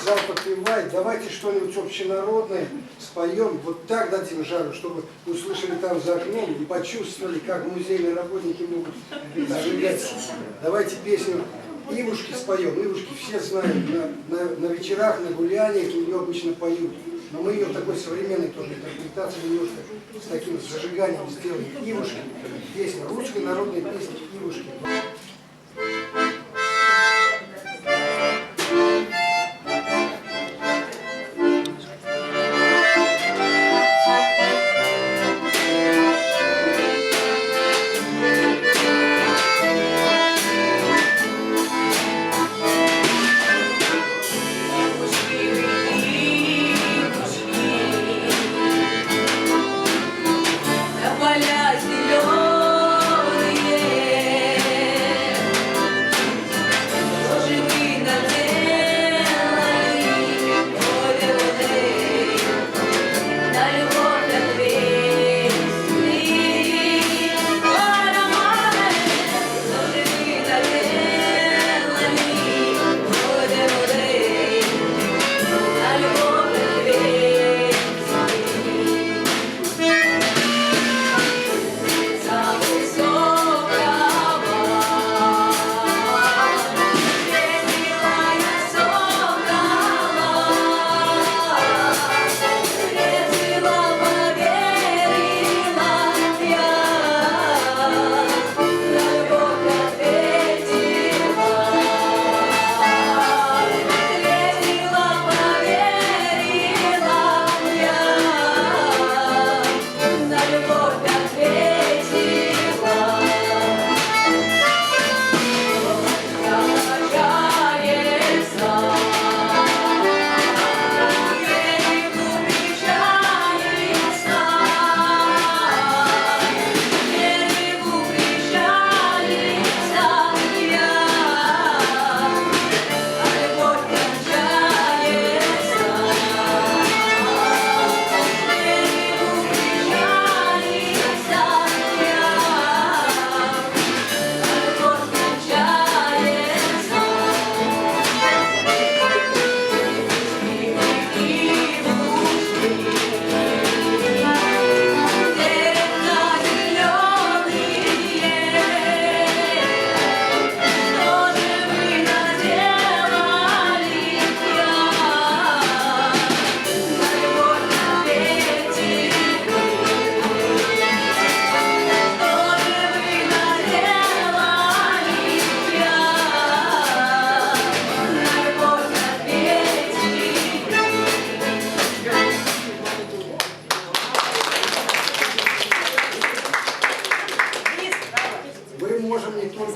зал подпевает, давайте что-нибудь общенародное споем, вот так дадим жару, чтобы услышали там за окном и почувствовали, как музейные работники могут зажигать. Давайте песню «Ивушки» споем. Ивушки все знают, на вечерах, на гуляниях ее обычно поют. Но мы ее в такой современной тоже интерпретации немножко с таким зажиганием сделаем. «Ивушки». Песня, русская народная песня «Ивушки».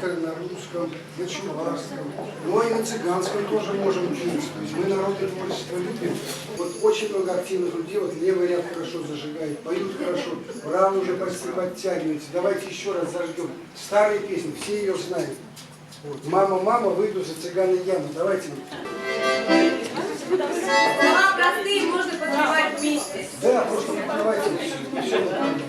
На русском, на чувашском, но и на цыганском тоже можем петь. То есть мы народное творчество любим. Вот очень много активных людей, вот левый ряд хорошо зажигает, поют хорошо, правый уже почти подтягивается. Давайте еще раз зажгем. Старые песни, все ее знают. Вот. «Мама, мама, выйду за цыгана Яну». Давайте. Слова простые, можно подпевать вместе. Да, просто подпевайте. Все нормально.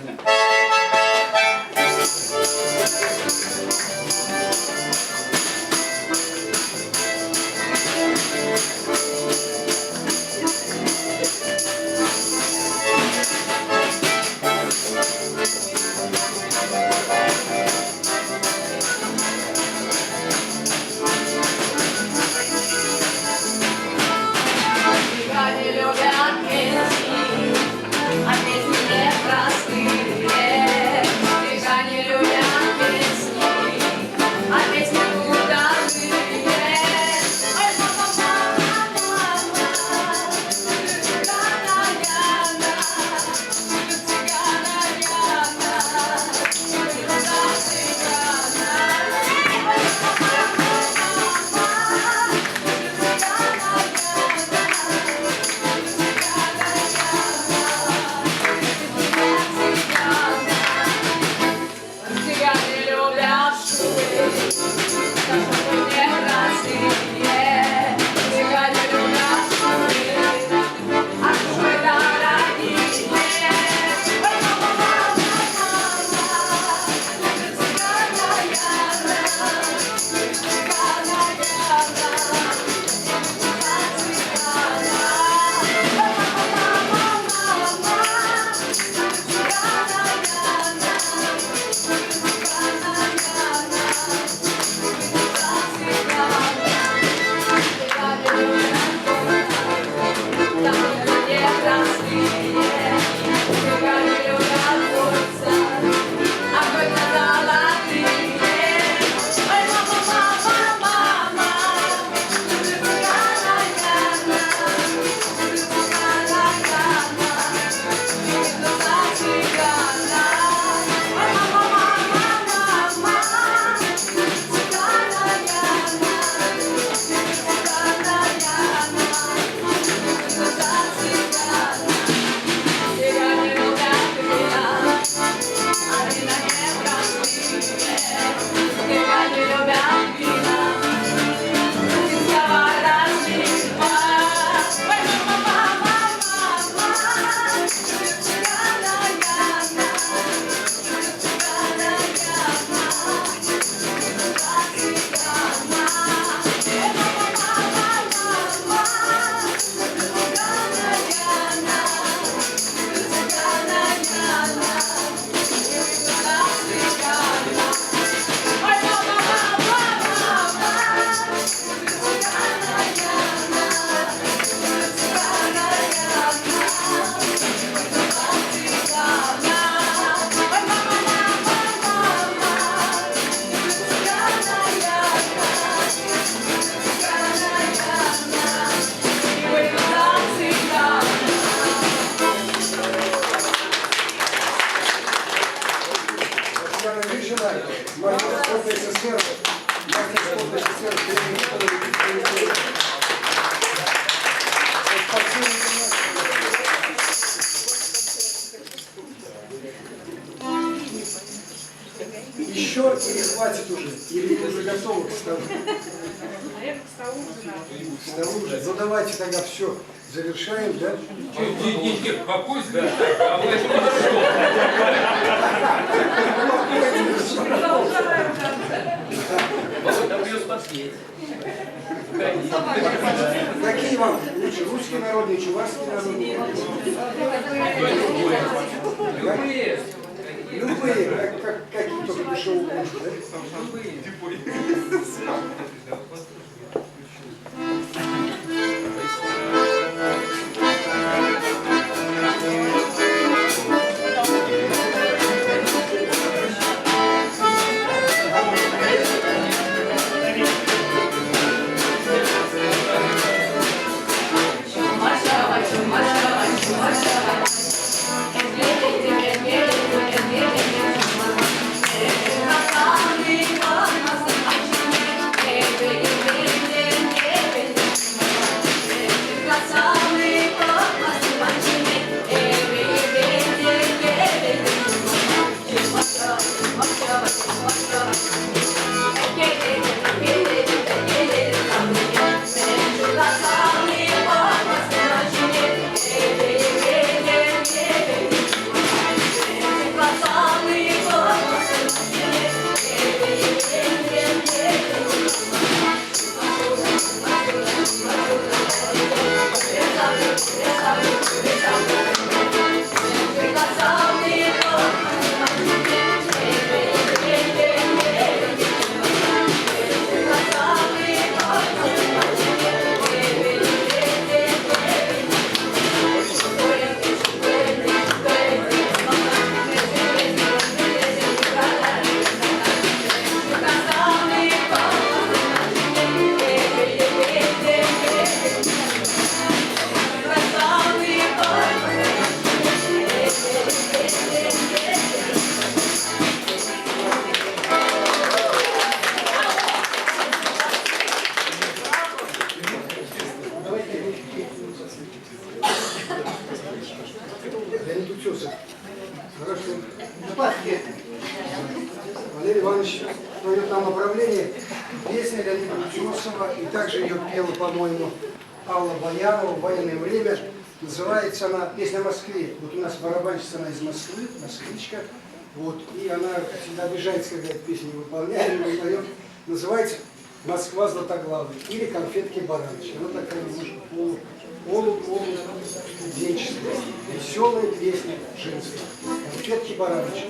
Или уже готовы к столу? Наверное, к столу уже надо. К столу уже. Ну давайте тогда все завершаем, да? Покусь, да? А вы что Там придется подсъесть. Какие вам лучше? Русские народные, чувашские народные? Любые. Любые, какие только дешевые кушают, да? Леонид Утесов. Хорошо. Валерий Иванович дает нам направление песни Леонида Утесова, и также ее пела, по-моему, Алла Боярова в военное время. Называется она «Песня о Москве». Вот у нас барабанщица, она из Москвы, москвичка. Вот, и она всегда обижается, когда эту песню не выполняет, мы поем. Называется «Москва златоглавая» или «Конфетки бараночки». Она такая немножко полу-студенческая. Веселая песня женская. «Конфетки бараночки».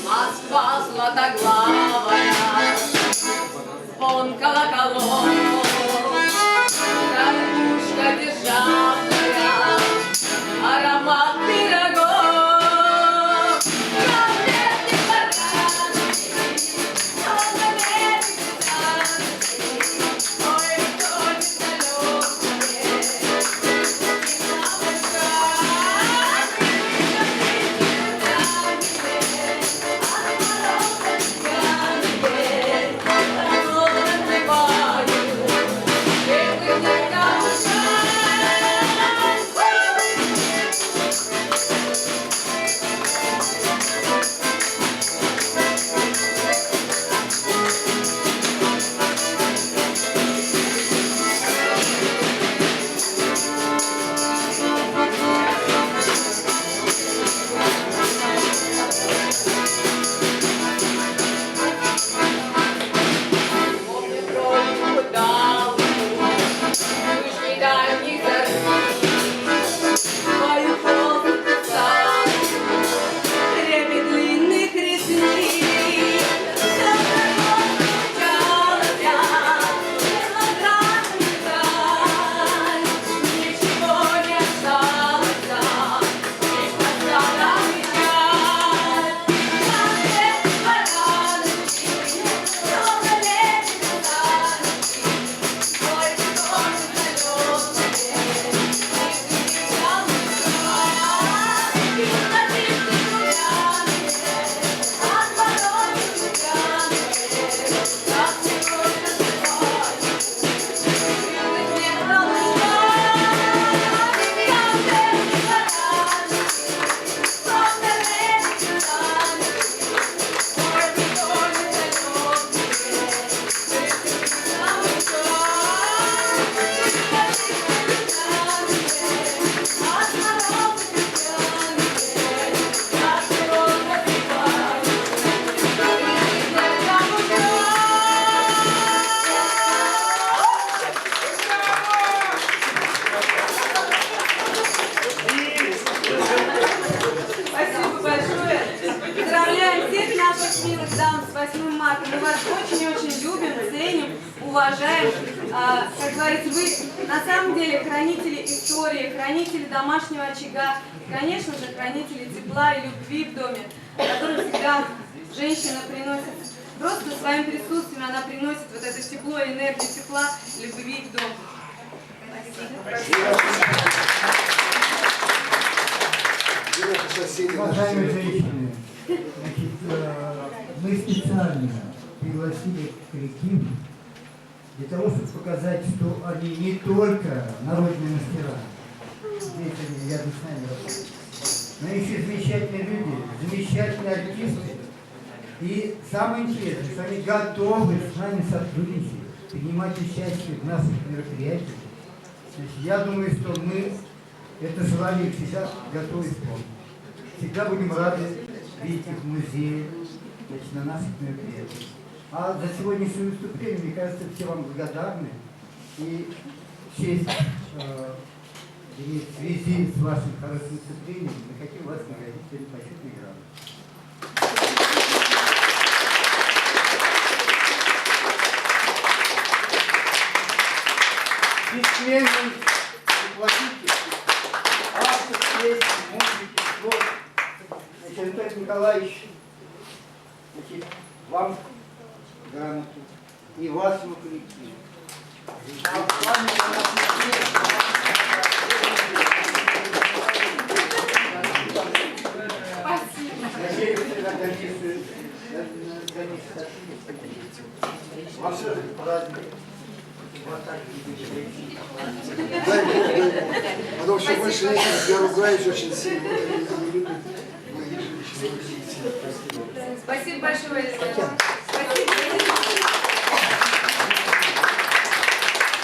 Москва златоглавая, звон колоколов, кормушка державная, аромат пирогов, конфетки баранки, ой, кто недалекие, Мы вас очень-очень любим, ценим, уважаем. Как говорится, вы на самом деле хранители истории, хранители домашнего очага, конечно же, хранители тепла и любви в доме, который всегда женщина приносит. Просто своим присутствием она приносит вот это тепло, энергию тепла, любви в дом. Уважаемые женщины, значит, мы специально пригласили коллектив для того, чтобы показать, что они не только народные мастера, здесь они рядом с нами работают, но еще замечательные люди, замечательные артисты. И самое интересное, что они готовы с нами сотрудничать, принимать участие в наших мероприятиях. Значит, я думаю, что мы это желание всегда готовы исполнить. Всегда будем рады видеть их в музее, значит, на наших мероприятиях. А за сегодняшнее выступление, мне кажется, все вам благодарны. И в честь, в связи с вашим хорошим выступлением, мы хотим вас наградить этим почетной грамотой. Бессменный руководитель, автор песни, музыки, слов, значит, Анатолий Николаевич, значит, вам грамоту и вашему коллективу. Надеюсь, на дальнейшую вам праздник. Дай Бог, дай Бог. Потому что больше неких, я ругаюсь очень сильно. Спасибо большое.